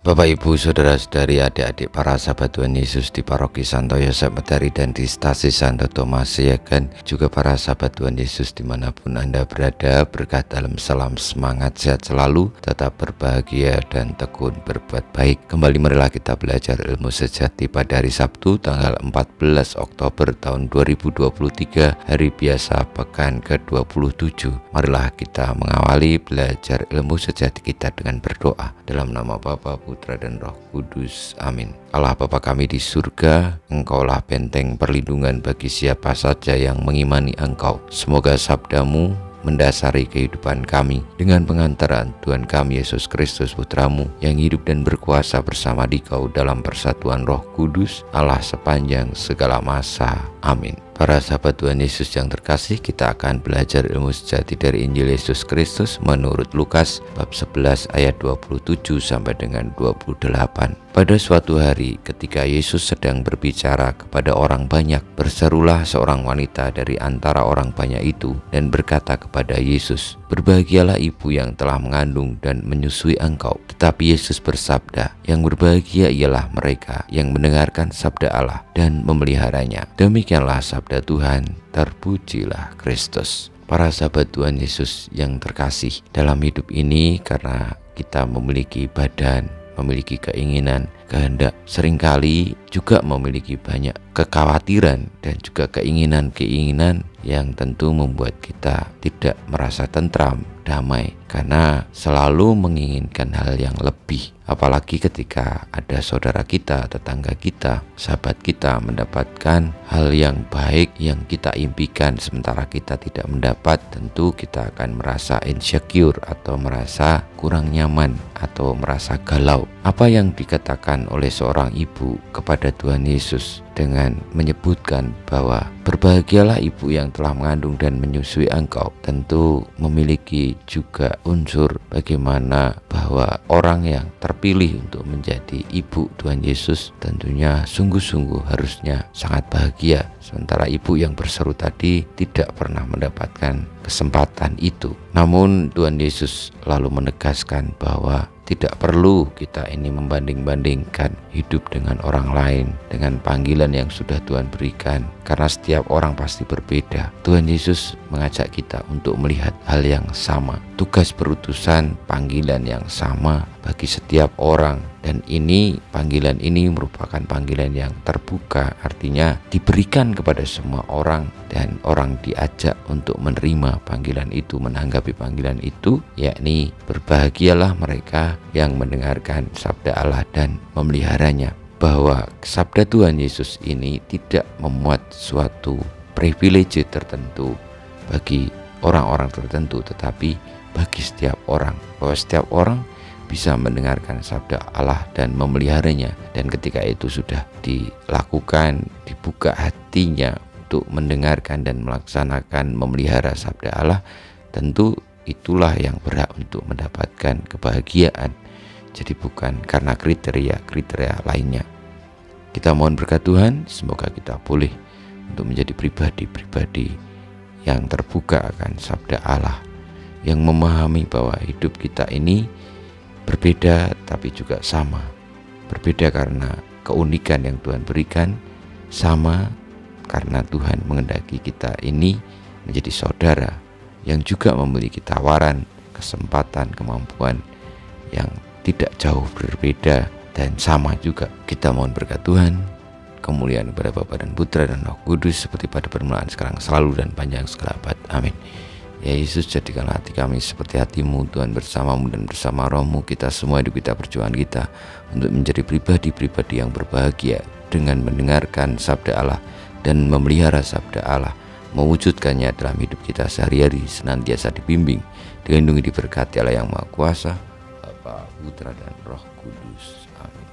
Bapak, Ibu, Saudara-saudari, adik-adik para sahabat Tuhan Yesus di Paroki Santo Yosef Medari dan di Stasi Santo Thomas Siagan, juga para sahabat Tuhan Yesus dimanapun Anda berada, berkat dalam salam semangat, sehat selalu, tetap berbahagia dan tekun berbuat baik. Kembali marilah kita belajar ilmu sejati pada hari Sabtu tanggal 14 Oktober tahun 2023, hari biasa pekan ke-27. Marilah kita mengawali belajar ilmu sejati kita dengan berdoa. Dalam nama Bapa, Putra dan Roh Kudus. Amin. Allah Bapa kami di surga, Engkaulah benteng perlindungan bagi siapa saja yang mengimani Engkau. Semoga sabdamu mendasari kehidupan kami dengan pengantaran Tuhan kami Yesus Kristus Putramu yang hidup dan berkuasa bersama Dikau dalam persatuan Roh Kudus, Allah sepanjang segala masa. Amin. Para sahabat Tuhan Yesus yang terkasih, kita akan belajar ilmu sejati dari Injil Yesus Kristus menurut Lukas bab 11 ayat 27 sampai dengan 28. Pada suatu hari ketika Yesus sedang berbicara kepada orang banyak, berserulah seorang wanita dari antara orang banyak itu dan berkata kepada Yesus, "Berbahagialah ibu yang telah mengandung dan menyusui engkau." Tetapi Yesus bersabda, "Yang berbahagia ialah mereka yang mendengarkan sabda Allah dan memeliharanya." Demikianlah sabda Tuhan, terpujilah Kristus. Para sahabat Tuhan Yesus yang terkasih, dalam hidup ini karena kita memiliki badan, memiliki keinginan, kehendak, seringkali juga memiliki banyak kekhawatiran dan juga keinginan-keinginan yang tentu membuat kita tidak merasa tentram, damai, karena selalu menginginkan hal yang lebih. Apalagi ketika ada saudara kita, tetangga kita, sahabat kita mendapatkan hal yang baik yang kita impikan sementara kita tidak mendapat, tentu kita akan merasa insecure atau merasa kurang nyaman atau merasa galau. Apa yang dikatakan oleh seorang ibu kepada Tuhan Yesus dengan menyebutkan bahwa berbahagialah ibu yang telah mengandung dan menyusui engkau, tentu memiliki juga unsur bagaimana bahwa orang yang terpilih untuk menjadi ibu Tuhan Yesus tentunya sungguh-sungguh harusnya sangat bahagia, sementara ibu yang berseru tadi tidak pernah mendapatkan kesempatan itu. Namun Tuhan Yesus lalu menegaskan bahwa tidak perlu kita ini membanding-bandingkan hidup dengan orang lain, dengan panggilan yang sudah Tuhan berikan, karena setiap orang pasti berbeda. Tuhan Yesus mengajak kita untuk melihat hal yang sama, tugas berutusan, panggilan yang sama bagi setiap orang. Dan ini, panggilan ini merupakan panggilan yang terbuka, artinya diberikan kepada semua orang dan orang diajak untuk menerima panggilan itu, menanggapi panggilan itu, yakni berbahagialah mereka yang mendengarkan sabda Allah dan memeliharanya. Bahwa sabda Tuhan Yesus ini tidak memuat suatu privilege tertentu bagi orang-orang tertentu, tetapi bagi setiap orang, bahwa setiap orang bisa mendengarkan sabda Allah dan memeliharanya. Dan ketika itu sudah dilakukan, dibuka hatinya untuk mendengarkan dan melaksanakan memelihara sabda Allah, tentu itulah yang berhak untuk mendapatkan kebahagiaan. Jadi bukan karena kriteria lainnya. Kita mohon berkat Tuhan, semoga kita pulih untuk menjadi pribadi-pribadi yang terbuka akan sabda Allah, yang memahami bahwa hidup kita ini berbeda tapi juga sama. Berbeda karena keunikan yang Tuhan berikan, sama karena Tuhan menghendaki kita ini menjadi saudara yang juga memiliki tawaran, kesempatan, kemampuan yang tidak jauh berbeda dan sama juga. Kita mohon berkat Tuhan, kemuliaan kepada Bapa dan Putra dan Roh Kudus, seperti pada permulaan, sekarang, selalu, dan panjang segala abad. Amin. Ya Yesus, jadikanlah hati kami seperti hati-Mu, Tuhan, bersama-Mu dan bersama Roh-Mu, kita semua hidup kita, perjuangan kita untuk menjadi pribadi-pribadi yang berbahagia dengan mendengarkan sabda Allah dan memelihara sabda Allah, mewujudkannya dalam hidup kita sehari-hari, senantiasa dibimbing, dilindungi, diberkati Allah yang Maha Kuasa, Bapa, Putra, dan Roh Kudus. Amin.